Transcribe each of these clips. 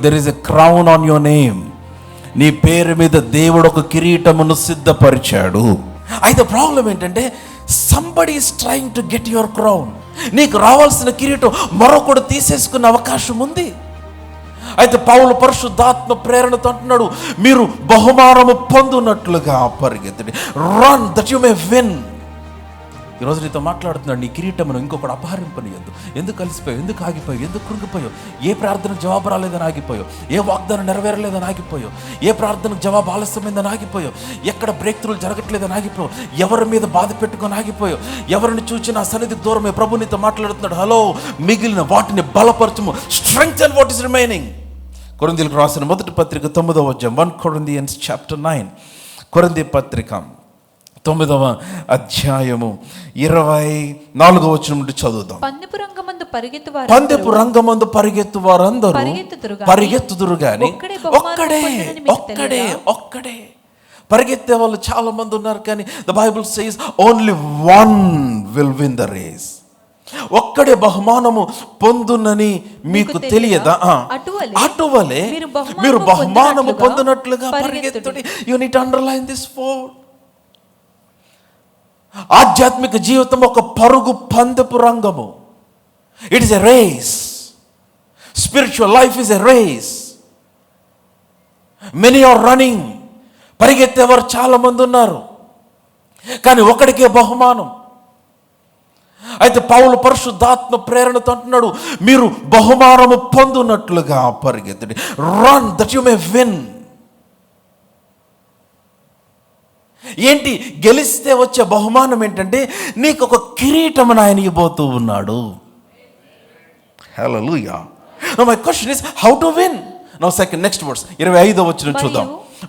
There is a crown on your name. నీ పేరు మీద దేవుడు ఒక కిరీటమును సిద్ధపరిచాడు. అయితే ప్రాబ్లం ఏంటంటే somebody is trying to get your crown. నీకు రావాల్సిన కిరీటం మరొకడు తీసేసుకునే అవకాశం ఉంది. అయితే పౌలు పరిశుద్ధాత్మ ప్రేరణతో అంటున్నాడు, మీరు బహుమానము పొందునట్లుగా పరిగెత్తండి. Run that you may win. ఈరోజు నీతో మాట్లాడుతున్నాడు, నీ కిరీటమును ఇంకొకటి అపహరింపనియద్దు. ఎందుకు కలిసిపోయావు, ఎందుకు ఆగిపోయావు, ఎందుకు కృంగిపోయావు, ఏ ప్రార్థనకు జవాబు రాలేదని ఆగిపోయావు, ఏ వాగ్దానం నెరవేరలేదని ఆగిపోయావు, ఏ ప్రార్థనకు జవాబు ఆలస్యమైందని ఆగిపోయావు, ఎక్కడ బ్రేక్ త్రూలు జరగట్లేదని ఆగిపోయావు, ఎవరి మీద బాధ పెట్టుకొని ఆగిపోయావు, ఎవరిని చూచి నా సన్నిధికి దూరమే. ప్రభు నీతో మాట్లాడుతున్నాడు, హలో, మిగిలిన వాటిని బలపరచుము. Strengthen what is remaining. కొరింథీయులకు రాసిన మొదటి పత్రిక 9వ అధ్యాయం, 1 Corinthians chapter 9. కొరింథీ పత్రిక 9వ అధ్యాయము 24వ వచనం నుండి చదువుదాం. పందెపు రంగమందు పరిగెత్తు వారందరూ పరిగెత్తుదురు గాని ఒక్కడే పరిగెత్తే వాళ్ళు చాలా మంది ఉన్నారు, కానీ the bible says only one will win the race. ఒక్కడే బహుమానము పొందునని మీకు తెలియదా? అటువలే మీరు బహుమానము పొందినట్లుగా పరిగెత్తుడి. You need to underline this four. ఆధ్యాత్మిక జీవితం ఒక పరుగు పందెపు రంగము. It is a race. Spiritual life is a race. Many are running. పరిగెత్తేవారు చాలా మంది ఉన్నారు, కానీ ఒకడికే బహుమానం. అయితే పౌలు పరిశుద్ధాత్మ ప్రేరణతో అంటున్నాడు, మీరు బహుమానము పొందునట్లుగా పరిగెత్తండి. Run that you may win. ఏంటి గెలిస్తే వచ్చే బహుమానం ఏంటంటే నీకు ఒక కిరీటం ఆయన ఇవ్వబోతూ ఉన్నాడు. హల్లెలూయా. Now my question is how to win. Now second next verse 25వ వచనం చూద్దాం.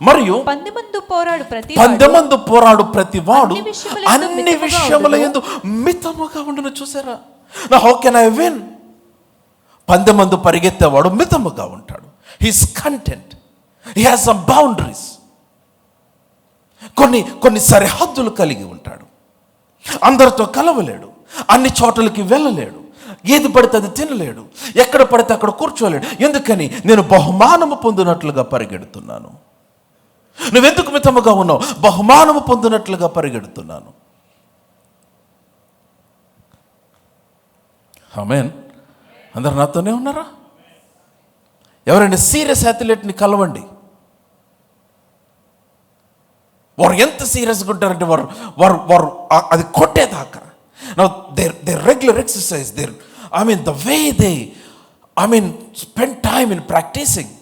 మరియు పందెమందు పోరాడు ప్రతివాడు అన్ని విషయముల యందు మితముగా ఉండును. చూసారా? Now how can I win? పందెమందు పరిగెత్తేవాడు మితముగా ఉంటాడు. He is content. He has some boundaries. కొన్ని సరిహద్దులు కలిగి ఉంటాడు. అందరితో కలవలేడు, అన్ని చోట్లకి వెళ్ళలేడు, ఏది పడితే అది తినలేడు, ఎక్కడ పడితే అక్కడ కూర్చోలేడు. ఎందుకని? నేను బహుమానము పొందినట్లుగా పరిగెడుతున్నాను. నువ్వెందుకు మితముగా ఉన్నావు? బహుమానము పొందినట్లుగా పరిగెడుతున్నాను. ఆమేన్. అందరు నాతోనే ఉన్నారా? ఎవరైనా సీరియస్ అథ్లెట్ని కలవండి. వారు ఎంత సీరియస్గా ఉంటారంటే వారు అది కొట్టేదాకా. Now there regular exercise, the way they spend time in practicing.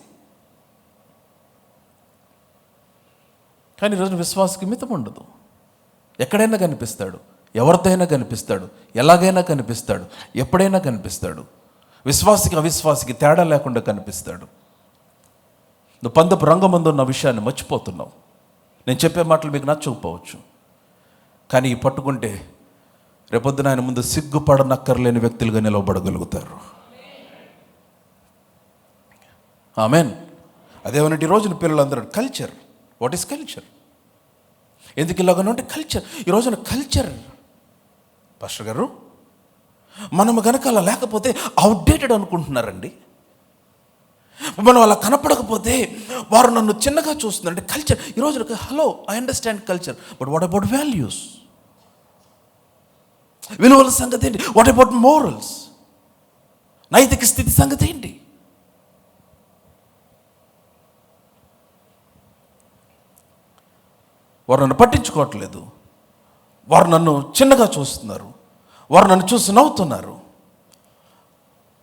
కానీ ఈరోజు విశ్వాసకి మితం ఉండదు. ఎక్కడైనా కనిపిస్తాడు, ఎవరితో అయినా కనిపిస్తాడు, ఎలాగైనా కనిపిస్తాడు, ఎప్పుడైనా కనిపిస్తాడు. విశ్వాసికి అవిశ్వాసికి తేడా లేకుండా కనిపిస్తాడు. నువ్వు పందెపు రంగమందు ఉన్న విషయాన్ని మర్చిపోతున్నావు. నేను చెప్పే మాటలు మీకు నచ్చకపోవచ్చు, కానీ ఈ పట్టుకుంటే రేపొద్దున ఆయన ముందు సిగ్గుపడనక్కర్లేని వ్యక్తులుగా నిలవబడగలుగుతారు. ఆమేన్. అదేమనంటే ఈరోజున పిల్లలందరూ కల్చర్. What is culture? ఎందుకు ఇలాగనంటే కల్చర్. ఈరోజున కల్చర్ పాస్టర్ గారు, మనం కనుక అలా లేకపోతే అవుట్డేటెడ్ అనుకుంటున్నారండి. మనం అలా కనపడకపోతే వారు నన్ను చిన్నగా చూస్తుందంటే కల్చర్. ఈరోజు hello, I understand culture, but what about values? విలువల సంగతి ఏంటి? What about morals? నైతిక స్థితి సంగతి ఏంటి? వారు నన్ను పట్టించుకోవట్లేదు, వారు నన్ను చిన్నగా చూస్తున్నారు, వారు నన్ను చూసి నవ్వుతున్నారు,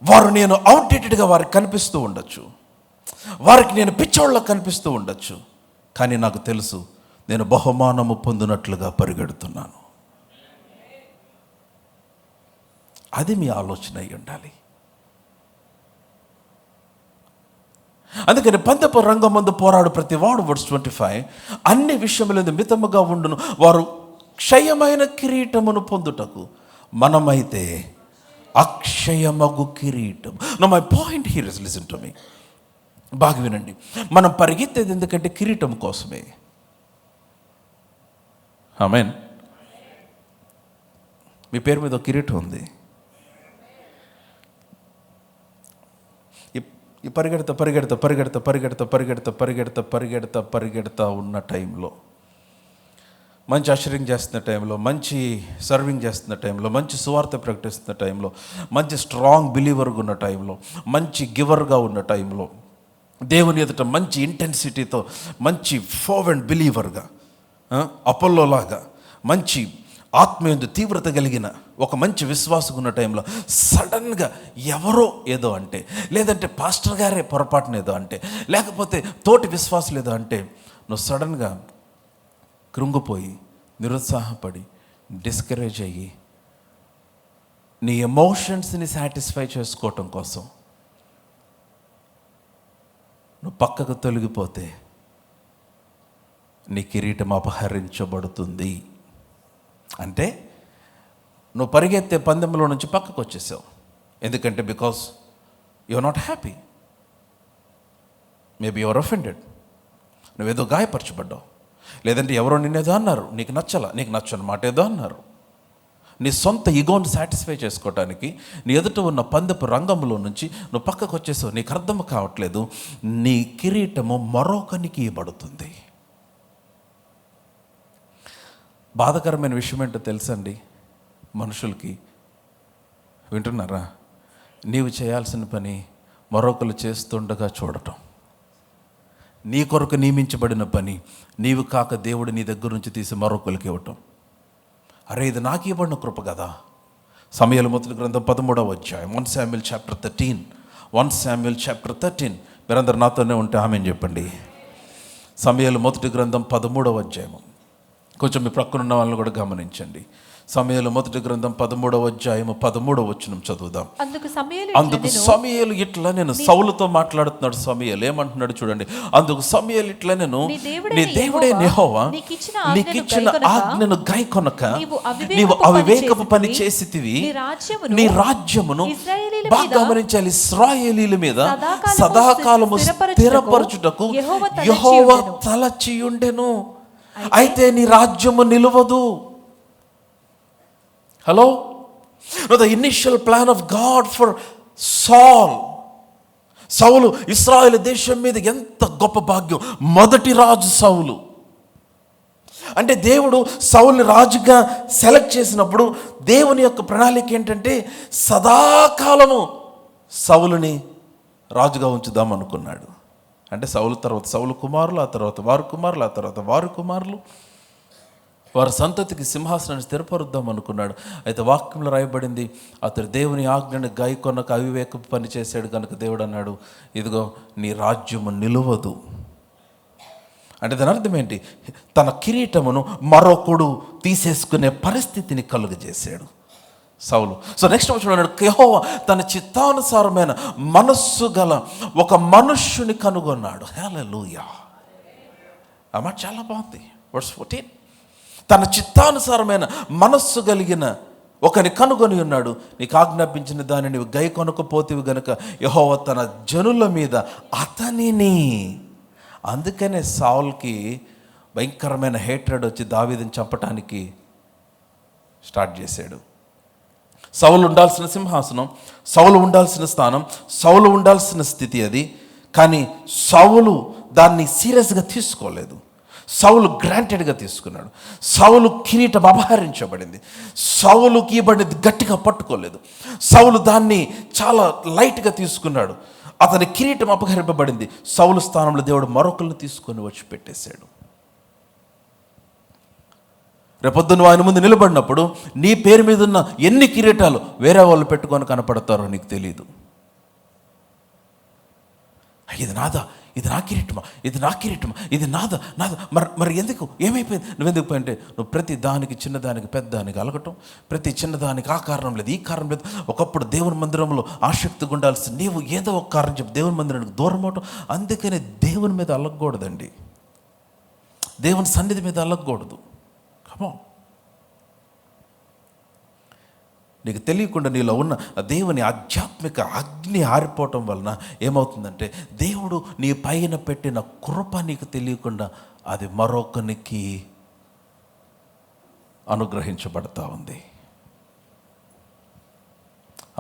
వారు నేను అవుట్డేటెడ్గా వారికి కనిపిస్తూ ఉండొచ్చు, వారికి నేను పిచ్చోళ్ళకి కనిపిస్తూ ఉండొచ్చు, కానీ నాకు తెలుసు నేను బహుమానము పొందినట్లుగా పరిగెడుతున్నాను. అది మీ ఆలోచన అయి ఉండాలి. అందుకని పందెపు రంగమందు పోరాడు ప్రతివాడు, వర్స్ 25, అన్ని విషయములందు మితముగా ఉండును, వారు క్షయమైన కిరీటమును పొందుటకు, మనమైతే అక్షయమగు కిరీటం. No my point here is, listen to me, బాగా వినండి. మనం పరిగెత్తేది ఎందుకంటే కిరీటం కోసమే. ఆమేన్. మీ పేరు మీద ఒక కిరీటం ఉంది. ఈ పరిగెడతా ఉన్న టైంలో, మంచి అషరింగ్ చేస్తున్న టైంలో, మంచి సర్వింగ్ చేస్తున్న టైంలో, మంచి సువార్త ప్రకటిస్తున్న టైంలో, మంచి స్ట్రాంగ్ బిలీవర్గా ఉన్న టైంలో, మంచి గివర్గా ఉన్న టైంలో, దేవుని ఎదుట మంచి ఇంటెన్సిటీతో మంచి ఫర్వెంట్ బిలీవర్గా, అపోల్లోలాగా మంచి ఆత్మీయందు తీవ్రత కలిగిన ఒక మంచి విశ్వాసం ఉన్న టైంలో సడన్గా ఎవరో ఏదో అంటే, లేదంటే పాస్టర్ గారే పొరపాటున ఏదో అంటే, లేకపోతే తోటి విశ్వాసం ఏదో అంటే, నువ్వు సడన్గా కృంగిపోయి నిరుత్సాహపడి డిస్కరేజ్ అయ్యి నీ ఎమోషన్స్ని సాటిస్ఫై చేసుకోవటం కోసం నువ్వు పక్కకు తొలగిపోతే నీ కిరీటం అపహరించబడుతుంది. అంటే నువ్వు పరిగెత్తే పందెంలో నుంచి పక్కకు వచ్చేసావు. ఎందుకంటే because you are not happy, maybe you are offended, నువ్వేదో గాయపరచబడ్డావు, లేదంటే ఎవరో నిన్నేదో అన్నారు, నీకు నచ్చని మాట ఏదో అన్నారు. నీ సొంత ఈగోని సాటిస్ఫై చేసుకోవటానికి నీ ఎదుట ఉన్న పందెపు రంగంలో నుంచి నువ్వు పక్కకు వచ్చేసావు. నీకు అర్థం కావట్లేదు, నీ కిరీటము మరొకనికి ఇవ్వబడుతుంది. బాధకరమైన విషయం ఏంటో తెలుసండి మనుషులకి, వింటున్నారా? నీవు చేయాల్సిన పని మరొకరు చేస్తుండగా చూడటం, నీ కొరకు నియమించబడిన పని నీవు కాక దేవుడు నీ దగ్గర నుంచి తీసి మరొకరికి ఇవ్వటం. అరే, ఇది నాకు ఇవ్వబడిన కృప కదా. సమూయేలు మొదటి గ్రంథం 13వ అధ్యాయం, 1 Samuel chapter 13. మీరందరూ నాతోనే ఉంటే ఆమేన్ చెప్పండి. సమూయేలు మొదటి గ్రంథం 13వ అధ్యాయం. కొంచెం మీ ప్రక్కనున్న వాళ్ళని కూడా గమనించండి. సమూయేలు మొదటి గ్రంథం 13వ అధ్యాయము 13వ వచనం చదువుదాం. అందుకు సమూయేలు ఇట్లా, నేను సౌలుతో మాట్లాడుతున్నాడు. సమూయేలు ఏమంటున్నాడు చూడండి. అందుకు సమూయేలు ఇట్లా, నేను నీ దేవుడే యెహోవా నీకిచ్చిన ఆజ్ఞను గైకొనక నీవు అవివేకపు పని చేసితివి. నీ రాజ్యమును బాగా గమనించాలి, ఇశ్రాయేలీయుల మీద సదాకాలము స్థిరపరచుటకు యెహోవా తలచియుండెను. అయితే నీ రాజ్యము నిలవదు. Hello, the initial plan of God for సౌలు, ఇశ్రాయేలు దేశం మీద ఎంత గొప్ప భాగ్యం. మొదటి రాజు సౌలు. అంటే దేవుడు సౌలుని రాజుగా సెలెక్ట్ చేసినప్పుడు దేవుని యొక్క ప్రణాళిక ఏంటంటే సదాకాలము సౌలుని రాజుగా ఉంచుదాం అనుకున్నాడు. అంటే సౌలు తర్వాత సౌలు కుమారులు, ఆ తర్వాత వారి కుమారులు, ఆ తర్వాత వారి కుమారులు, వారి సంతతికి సింహాసనాన్ని స్థిరపరుద్దాం అనుకున్నాడు. అయితే వాక్యంలో రాయబడింది, అతడు దేవుని ఆజ్ఞను గైకొనక అవివేకపు పని చేశాడు కనుక దేవుడు అన్నాడు, ఇదిగో నీ రాజ్యము నిలవదు. అంటే దాని అర్థం ఏంటి? తన కిరీటమును మరొకడు తీసేసుకునే పరిస్థితిని కలుగజేశాడు సౌలు. సో నెక్స్ట్ వచ్చినాడు, యెహోవా తన చిత్తానుసారమైన మనస్సు గల ఒక మనుష్యుని కనుగొన్నాడు. హల్లెలూయా. ఆ మాట చాలా బాగుంది. వర్స్ 14, తన చిత్తానుసారమైన మనస్సు కలిగిన ఒకని కనుగొని ఉన్నాడు. నీకు ఆజ్ఞాపించిన దాన్ని నీవు గై కొనకపోతేవి గనుక యెహోవా తన జనుల మీద అతనిని. అందుకనే సౌల్కి భయంకరమైన హేట్రెడ్ వచ్చి దావీదుని చంపటానికి స్టార్ట్ చేశాడు. సౌలు ఉండాల్సిన సింహాసనం, సౌలు ఉండాల్సిన స్థానం, సౌలు ఉండాల్సిన స్థితి అది. కానీ సౌలు దాన్ని సీరియస్గా తీసుకోలేదు. సౌలు గ్రాంటెడ్గా తీసుకున్నాడు. సౌలు కిరీటం అపహరించబడింది. సౌలుకి ఇవ్వబడింది గట్టిగా పట్టుకోలేదు. సౌలు దాన్ని చాలా లైట్గా తీసుకున్నాడు. అతని కిరీటం అపహరింపబడింది. సౌలు స్థానంలో దేవుడు మరొకరిని తీసుకొని వచ్చి పెట్టేశాడు. రేపొద్దున ఆయన ముందు నిలబడినప్పుడు నీ పేరు మీద ఉన్న ఎన్ని కిరీటాలు వేరే వాళ్ళు పెట్టుకొని కనపడతారో నీకు తెలియదు. ఇది నాదా, ఇది నా కిరీటమా, ఇది నా కిరీటమా, ఇది నాదా. మరి ఎందుకు, ఏమైపోయింది? నువ్వెందుకు పోయింటే నువ్వు ప్రతి దానికి, చిన్నదానికి పెద్దదానికి అలగటం, ప్రతి చిన్నదానికి ఆ కారణం లేదు, ఈ కారణం లేదు. ఒకప్పుడు దేవుని మందిరంలో ఆసక్తిగా ఉండాల్సి నీవు ఏదో ఒక కారణం చెప్పి దేవుని మందిరానికి దూరం అవటం. అందుకనే దేవుని మీద అలగకూడదండి, దేవుని సన్నిధి మీద అలగకూడదు. కమో, నీకు తెలియకుండా నీలో ఉన్న దేవుని ఆధ్యాత్మిక అగ్ని ఆరిపోవటం వలన ఏమవుతుందంటే దేవుడు నీ పైన పెట్టిన కృప నీకు తెలియకుండా అది మరొకనికి అనుగ్రహించబడతా ఉంది.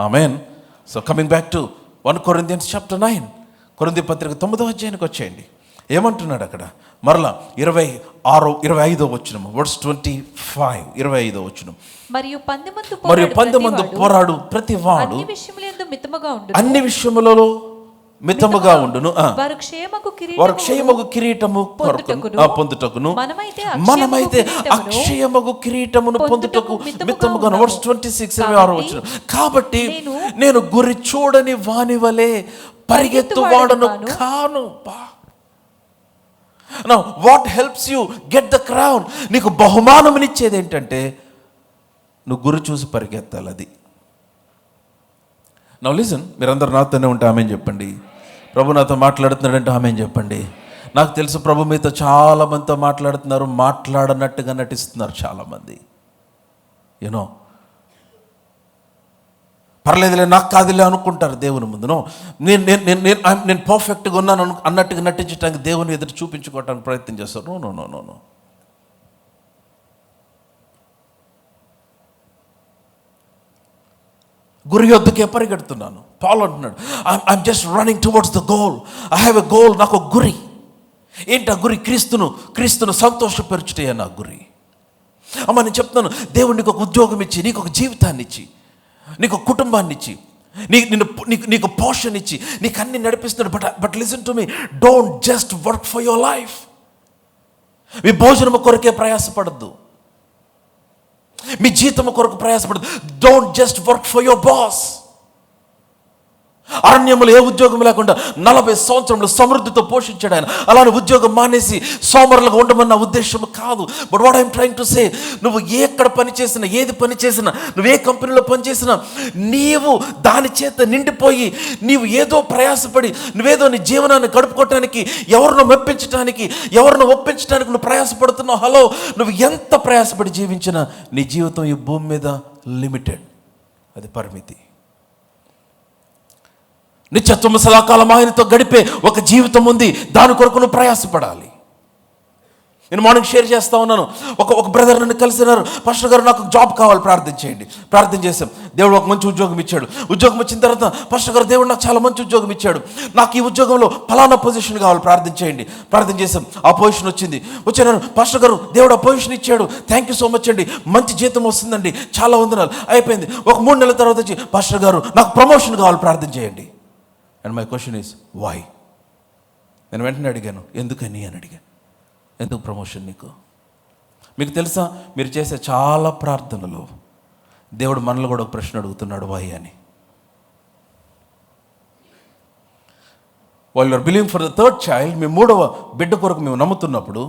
ఆమేన్. So coming back to 1 Corinthians chapter 9, కొరింథీ పత్రిక 9వ అధ్యాయానికి వచ్చేయండి. ఏమంటున్నాడు అక్కడ మరలా 25వ వచనం, వర్స్ 25, 25వ వచనం. మరియు 10 మంది పోరాడు ప్రతి వాడు అన్ని విషయములలో మితముగా ఉండును, వారు క్షేమగు కిరీటము పొందుటకును, మనమైతే అక్షయమగు కిరీటమును పొందుటకు మితముగా. వర్స్ 26, 26వ వచనం. కాబట్టి నేను గురి చూడని వాని వలె పరిగెత్తు వాడను కాను. Now what helps you get the crown? నీకు బహుమానమునిచ్చేది ఏంటంటే నువ్వు గురి చూసి పరిగెత్తాలి. అది. Now listen, మీరందరూ నాతోనే ఉంటే ఆమేన్ చెప్పండి. ప్రభు నాతో మాట్లాడుతున్నాడంటే ఆమేన్ చెప్పండి. నాకు తెలుసు ప్రభు మీతో చాలా మందితో మాట్లాడుతున్నారు, మాట్లాడనట్టుగా నటిస్తున్నారు చాలామంది. యూనో పర్లేదులే నాకు కాదులే అనుకుంటారు దేవుని ముందు. నేను పర్ఫెక్ట్గా ఉన్నాను అన్నట్టుగా నటించడానికి దేవుని ఎదురు చూపించుకోవడానికి ప్రయత్నం చేస్తారు. No no no no. గురి యొద్దకే పరిగెడుతున్నాను. పౌలు అంటున్నాడు, I'm just running towards the goal. I have a goal. నాకు ఒక గురి. ఏంటి ఆ గురి? క్రీస్తును సంతోషపరచుటే నా గురి. అమ్మ నేను చెప్తున్నాను, దేవుడు నీకు ఒక ఉద్యోగం ఇచ్చి, నీకు ఒక జీవితాన్ని ఇచ్చి, నీకు కుటుంబాన్ని ఇచ్చి, నీకు పోషణ ఇచ్చి, నీకు అన్ని నడిపిస్తున్నాడు. But listen to me, don't just work for your life. మీ భోజనము కొరకే ప్రయాసపడద్దు, మీ జీతము కొరకు ప్రయాసపడద్దు. Don't just work for your boss. అరణ్యములు ఏ ఉద్యోగం లేకుండా 40 సంవత్సరములు సమృద్ధితో పోషించాడు ఆయన. అలానే ఉద్యోగం మానేసి సోమరులుగా ఉండమన్న ఉద్దేశం కాదు. But what I'm trying to say, నువ్వు ఎక్కడ పని చేసినా, ఏది పని చేసినా, నువ్వు ఏ కంపెనీలో పని చేసినా, నీవు దాని చేత నిండిపోయి నీవు ఏదో ప్రయాసపడి నువ్వేదో నీ జీవనాన్ని గడుపుకోవటానికి, ఎవరినో మెప్పించడానికి, ఎవరినో ఒప్పించడానికి నువ్వు ప్రయాసపడుతున్నావు. హలో, నువ్వు ఎంత ప్రయాసపడి జీవించినా నీ జీవితం ఈ భూమి మీద లిమిటెడ్. అది పరిమితి. నిత్యత్వము సదాకాలం ఆయనతో గడిపే ఒక జీవితం ఉంది. దాని కొరకు నువ్వు ప్రయాసపడాలి. నేను మార్నింగ్ షేర్ చేస్తా ఉన్నాను. ఒక బ్రదర్ నన్ను కలిసినారు, పాస్టర్ గారు నాకు జాబ్ కావాలి, ప్రార్థన చేయండి. ప్రార్థన చేశాం. దేవుడు ఒక మంచి ఉద్యోగం ఇచ్చాడు. ఉద్యోగం వచ్చిన తర్వాత, పాస్టర్ గారు దేవుడు నాకు చాలా మంచి ఉద్యోగం ఇచ్చాడు, నాకు ఈ ఉద్యోగంలో ఫలానా పొజిషన్ కావాలి, ప్రార్థన చేయండి. ప్రార్థన చేశాం. ఆ పొజిషన్ వచ్చింది. వచ్చాను, పాస్టర్ గారు దేవుడు ఆ పొజిషన్ ఇచ్చాడు, థ్యాంక్ యూ సో మచ్ అండి, మంచి జీతం వస్తుందండి, చాలా వందనాలు. అయిపోయింది. ఒక 3 నెలల తర్వాత వచ్చి, పాస్టర్ గారు నాకు ప్రమోషన్ కావాలి, ప్రార్థన చేయండి. And my question is why? నేను వెంటనే అడిగాను, ఎందుకని అని అడిగాను. ఎందుకు ప్రమోషన్ నీకు? మీకు తెలుసా, మీరు చేసే చాలా ప్రార్థనలు దేవుడు మనలో కూడా ఒక ప్రశ్న అడుగుతున్నాడు, వై అని. వాళ్ళు are believing for the 3rd child. మీ 3వ బిడ్డ కొరకు మేము నమ్ముతున్నప్పుడు,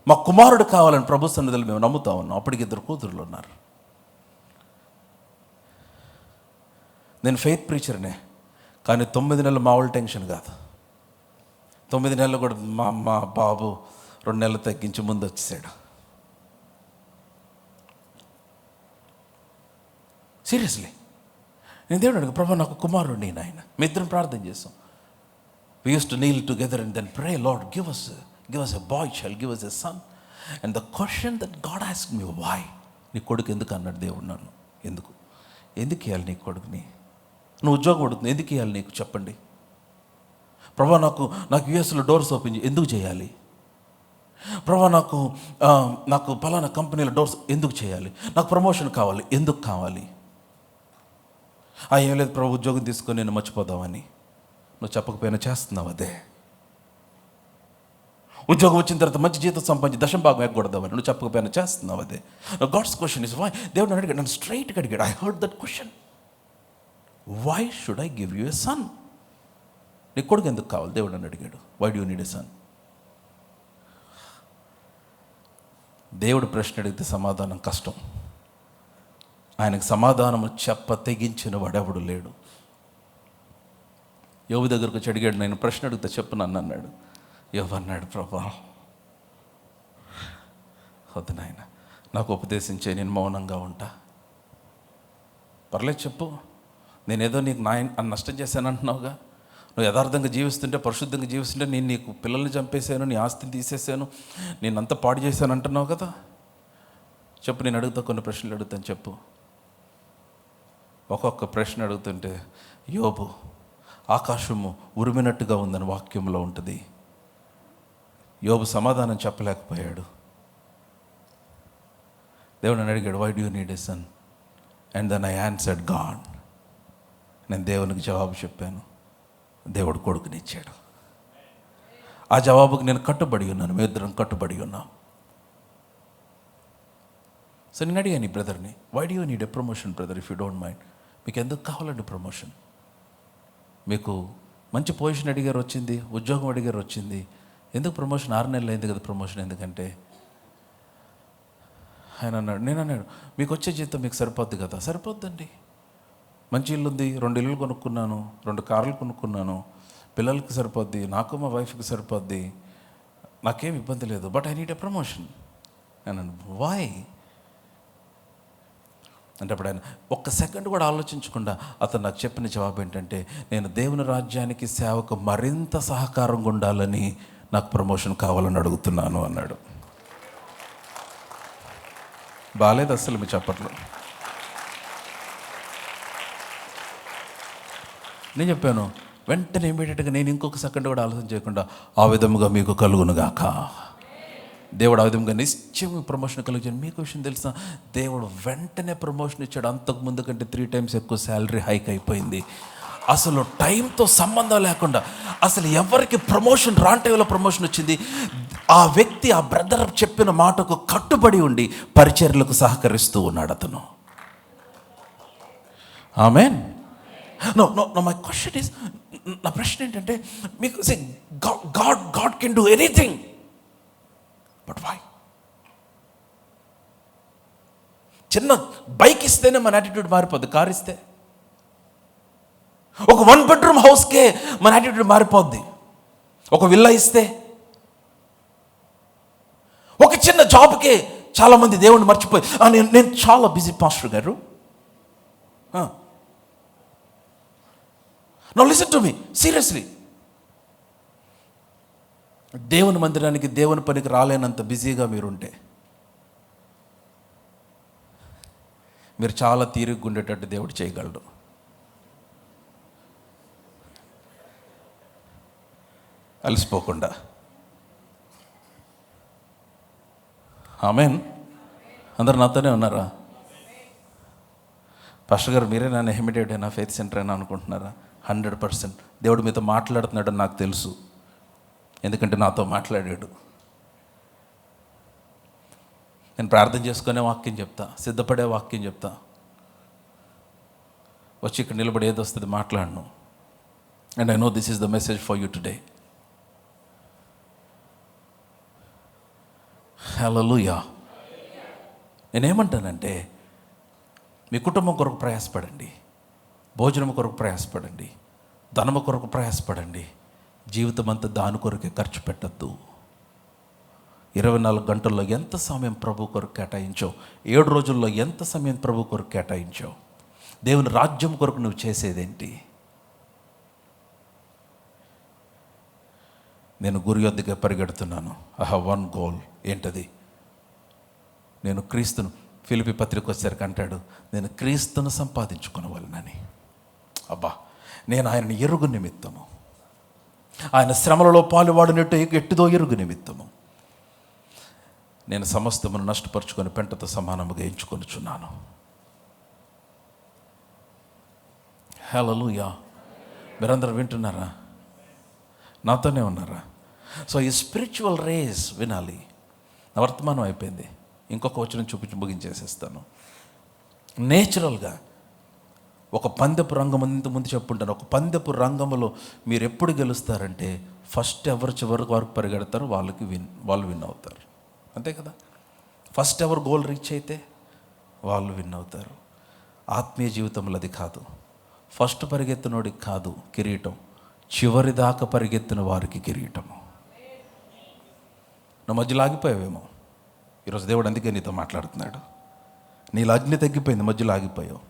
మా కుమారుడు కావాలని ప్రభు సన్నిధిలో మేము నమ్ముతా ఉన్నాం. అప్పటికి 2 కూతురులు ఉన్నారు. నేను ఫెయిత్ ప్రీచర్నే, కానీ 9 నెలలు మా వాళ్ళు టెన్షన్ కాదు. 9 నెలలు కూడా మా బాబు 2 నెలలు తగ్గించి ముందు వచ్చేసాడు. సీరియస్లీ నేను దేవుడు అడిగా, ప్రభా నాకు కుమారుడు నేను ఆయన. మీ ఇద్దరం ప్రార్థన చేస్తాం. We used to kneel together and then pray, Lord, give us a boy child, give us a son. And the question that God asked me, why? నీ కొడుకు ఎందుకు అన్నాడు దేవుడు నన్ను. ఎందుకు ఇవ్వాలి నీ కొడుకుని? నువ్వు ఉద్యోగం అడుగుతుంది, ఎందుకు ఇవ్వాలి నీకు చెప్పండి. ప్రభా నాకు యుఎస్లో డోర్స్ ఓపెన్ ఎందుకు చేయాలి? ప్రభా నాకు పలానా కంపెనీలో డోర్స్ ఎందుకు చేయాలి? నాకు ప్రమోషన్ కావాలి, ఎందుకు కావాలి? ఏం లేదు ప్రభు, ఉద్యోగం తీసుకొని నేను మర్చిపోదామని. నువ్వు చెప్పకపోయినా చేస్తున్నావు అదే. ఉద్యోగం వచ్చిన తర్వాత మంచి జీతం సంపాదించి దశంభాగం ఎగ్గొడదామని నువ్వు చెప్పకపోయినా చేస్తున్నావు అదే. God's question is why. దేవుడు అడిగాడు, నన్ను స్ట్రైట్గా అడిగాడు. I heard that question, why should I give you a son? నీ కొడుకు ఎందుకు కావాలి? దేవుడు అని అడిగాడు, why do you need a son? దేవుడు ప్రశ్న అడిగితే సమాధానం కష్టం. ఆయనకు సమాధానం తెగించిన వాడెవడు లేడు. యోబు దగ్గరకు వచ్చి అడిగాడు, నేను ప్రశ్న అడిగితే చెప్పు నన్ను అన్నాడు. యోబు అన్నాడు, ప్రభా వద్దు నాయన, నాకు ఉపదేశించే, నేను మౌనంగా ఉంటా. పర్లేదు చెప్పు, నేనేదో నీకు నష్టం చేశాను అంటున్నావుగా. నువ్వు యథార్థంగా జీవిస్తుంటే, పరిశుద్ధంగా జీవిస్తుంటే, నేను నీకు పిల్లల్ని చంపేశాను, నీ ఆస్తిని తీసేసాను, నేను అంతా పాడు చేశాను అంటున్నావు కదా. చెప్పు, నేను అడుగుతా, కొన్ని ప్రశ్నలు అడుగుతాను చెప్పు. ఒక్కొక్క ప్రశ్న అడుగుతుంటే యోబు ఆకాశము ఉరిమినట్టుగా ఉందని వాక్యంలో ఉంటుంది. యోబు సమాధానం చెప్పలేకపోయాడు. దేవుడు నన్ను అడిగాడు, why do you need a son? And then I answered God. నేను దేవునికి జవాబు చెప్పాను, దేవుడు కొడుకునిచ్చాడు. ఆ జవాబుకి నేను కట్టుబడి ఉన్నాను, మీ ఇద్దరం కట్టుబడి ఉన్నాం. సో నేను అడిగాను ఈ బ్రదర్ని, why do you need a promotion brother if you don't mind? మీకు ఎందుకు కావాలండి ప్రమోషన్? మీకు మంచి పొజిషన్ అడిగారు వచ్చింది, ఉద్యోగం అడిగారు వచ్చింది, ఎందుకు ప్రమోషన్? 6 నెలలు అయింది కదా ప్రమోషన్ ఎందుకంటే. ఆయన అన్నాడు, నేను అన్నాడు, మీకు వచ్చే జీతం మీకు సరిపోద్ది కదా. సరిపోద్దండి, మంచి ఇల్లు ఉంది, 2 ఇల్లులు కొనుక్కున్నాను, 2 కార్లు కొనుక్కున్నాను, పిల్లలకి సరిపోద్ది, నాకు మా వైఫ్కి సరిపోద్ది, నాకేం ఇబ్బంది లేదు. But I need a promotion అన్నాను. వై అంటే అప్పుడు ఆయన ఒక్క సెకండ్ కూడా ఆలోచించకుండా అతను నాకు చెప్పిన జవాబు ఏంటంటే, నేను దేవుని రాజ్యానికి సేవకు మరింత సహకారంగా ఉండాలని నాకు ప్రమోషన్ కావాలని అడుగుతున్నాను అన్నాడు. బాలేదు అసలు మీ చెప్పట్లో. నేను చెప్పాను వెంటనే ఇమీడియట్గా, నేను ఇంకొక సెకండ్ కూడా ఆలోచన చేయకుండా, ఆ విధముగా మీకు కలుగునుగాక. దేవుడు ఆ విధంగా నిశ్చయం ప్రమోషన్ కలిగించాడు. మీకు విషయం తెలుసా, దేవుడు వెంటనే ప్రమోషన్ ఇచ్చాడు. అంతకు ముందు కంటే 3 times ఎక్కువ శాలరీ హైక్ అయిపోయింది. అసలు టైంతో సంబంధం లేకుండా, అసలు ఎవరికి ప్రమోషన్ రాని టైంలో ప్రమోషన్ వచ్చింది. ఆ వ్యక్తి, ఆ బ్రదర్ చెప్పిన మాటకు కట్టుబడి ఉండి పరిచర్యలకు సహకరిస్తూ ఉన్నాడు అతను. ఆమేన్. No no no my question is, నా ప్రశ్న ఏంటంటే, మీకు God can do anything, but why? చిన్న బైక్ ఇస్తేనే మన యాటిట్యూడ్ మారిపోద్ది. కార్ ఇస్తే, ఒక 1 bedroom హౌస్కే మన యాటిట్యూడ్ మారిపోద్ది. ఒక విల్లా ఇస్తే, ఒక చిన్న జాబ్కే చాలామంది దేవుణ్ణి మర్చిపోయి, నేను చాలా బిజీ పాస్టర్ గారు. Now listen to me seriously. దేవుని మందిరానికి, దేవుని పనికి రాలేనంత బిజీగా మీరుంటే, మీరు చాలా తీరిగ్గా ఉండేటట్టు దేవుడు చేయగలడు. అలసిపోకుండా. ఆమేన్. అందరు నాతోనే ఉన్నారా? పాస్టర్ గారు మీరే నా నెహమిటెడ్ అయినా ఫెయిత్ సెంటర్ అయినా అనుకుంటున్నారా? 100% దేవుడు మీతో మాట్లాడుతున్నాడని నాకు తెలుసు, ఎందుకంటే నాతో మాట్లాడాడు. నేను ప్రార్థన చేసుకునే వాక్యం చెప్తా, సిద్ధపడే వాక్యం చెప్తా, వచ్చి ఇక్కడ నిలబడి ఏది వస్తుంది మాట్లాడను. And I know this is the message for you today. హల్లెలూయా. నేనేమంటానంటే, మీ కుటుంబం కొరకు ప్రయాసపడండి, భోజనం కొరకు ప్రయాసపడండి, ధనము కొరకు ప్రయాసపడండి. జీవితం అంతా దాని కొరకే ఖర్చు పెట్టద్దు. 24 గంటల్లో ఎంత సమయం ప్రభు కొరకు కేటాయించావు? 7 రోజుల్లో ఎంత సమయం ప్రభు కొరకు కేటాయించావు? దేవుని రాజ్యం కొరకు నువ్వు చేసేదేంటి? నేను గురి వద్దకే పరిగెడుతున్నాను. I have 1 goal. ఏంటది? నేను క్రీస్తును, ఫిలిప్పీ పత్రిక వచ్చేసరికి అంటాడు, నేను క్రీస్తును సంపాదించుకునవలనని. అబ్బా, నేను ఆయనని ఎరుగు నిమిత్తము, ఆయన శ్రమలలో పాలువాడినట్టు ఎట్టిదో ఎరుగు నిమిత్తము నేను సమస్తమును నష్టపరుచుకొని పెంటతో సమానముగా ఎంచుకొనుచున్నాను. హల్లెలూయా. మీరందరూ వింటున్నారా? నాతోనే ఉన్నారా? సో ఈ స్పిరిచువల్ రేస్ వినాలి. నా వర్తమానం అయిపోయింది, ఇంకొక వచనం చూపించి ముగించేసేస్తాను. నేచురల్గా ఒక పందెపు రంగం, ఇంతకుముందు చెప్పుంటాను, ఒక పందెపు రంగంలో మీరు ఎప్పుడు గెలుస్తారంటే, ఫస్ట్ ఎవరు చివరి వరకు పరిగెడతారో వాళ్ళు విన్ అవుతారు. అంతే కదా? ఫస్ట్ ఎవరు గోల్ రీచ్ అయితే వాళ్ళు విన్ అవుతారు. ఆత్మీయ జీవితంలో అది కాదు. ఫస్ట్ పరిగెత్తినోడికి కాదు కిరీటం, చివరి దాకా పరిగెత్తిన వారికి కిరీటము. నా మధ్యలో ఆగిపోయావేమో, ఈరోజు దేవుడు అందుకే నీతో మాట్లాడుతున్నాడు. నీలో అగ్ని తగ్గిపోయింది, మధ్యలో ఆగిపోయావు.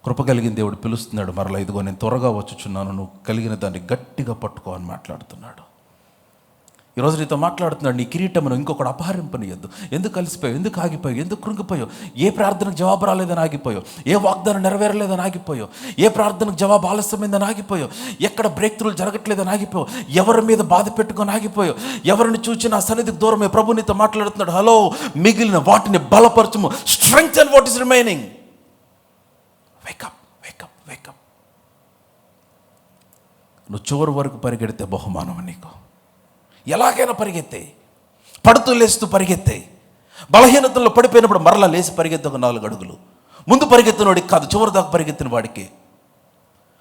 కృప కలిగిన దేవుడు పిలుస్తున్నాడు మరలా, ఇదిగో నేను త్వరగా వచ్చుచున్నాను, నువ్వు కలిగిన దాన్ని గట్టిగా పట్టుకో అని మాట్లాడుతున్నాడు. ఈరోజు నీతో మాట్లాడుతున్నాడు, నీ కిరీటమును ఇంకొకటి అపహరింపనియద్దు. ఎందుకు కలిసిపోయావు, ఎందుకు ఆగిపోయావు, ఎందుకు కృంగిపోయావు, ఏ ప్రార్థనకు జవాబు రాలేదని ఆగిపోయావు, ఏ వాగ్దానం నెరవేరలేదని ఆగిపోయావు, ఏ ప్రార్థనకు జవాబు ఆలస్యమైందని ఆగిపోయావు, ఎక్కడ బ్రేక్ త్రూలు జరగట్లేదని ఆగిపోయావు, ఎవరి మీద బాధ పెట్టుకొని ఆగిపోయావు, ఎవరిని చూచి నా సన్నిధికి దూరమే. ప్రభు నీతో మాట్లాడుతున్నాడు, హలో, మిగిలిన వాటిని బలపరచుము. Strength and what is remaining. Wake up, wake up, wake up. నువ్వు చివరి వరకు పరిగెడితే బహుమానం నీకు. ఎలాగైనా పరిగెత్తే, పడుతూ లేస్తూ పరిగెత్తే. బలహీనతల్లో పడిపోయినప్పుడు మరలా లేచి పరిగెత్తే. ఒక 4 అడుగులు ముందు పరిగెత్తిన వాడికి కాదు, చివరి దాకా పరిగెత్తిన వాడికి.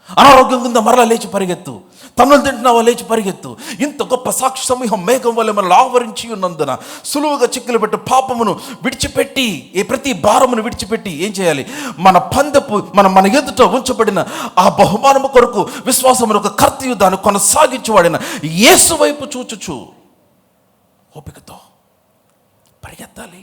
అనారోగ్యం కింద మరలా లేచి పరిగెత్తు. తన్నులు తింటున్నావా, లేచి పరిగెత్తు. ఇంత గొప్ప సాక్షి సమూహం మేఘం వల్ల మనల్ని ఆవరించి ఉన్నందున సులువుగా చిక్కులు పెట్టి పాపమును విడిచిపెట్టి, ప్రతి భారమును విడిచిపెట్టి ఏం చేయాలి? మన ఎదుట ఉంచబడిన ఆ బహుమానము కొరకు విశ్వాసమును ఒక కర్తయు దాన్ని కొనసాగించువాడిన యేసు వైపు చూచుచు ఓపికతో పరిగెత్తాలి.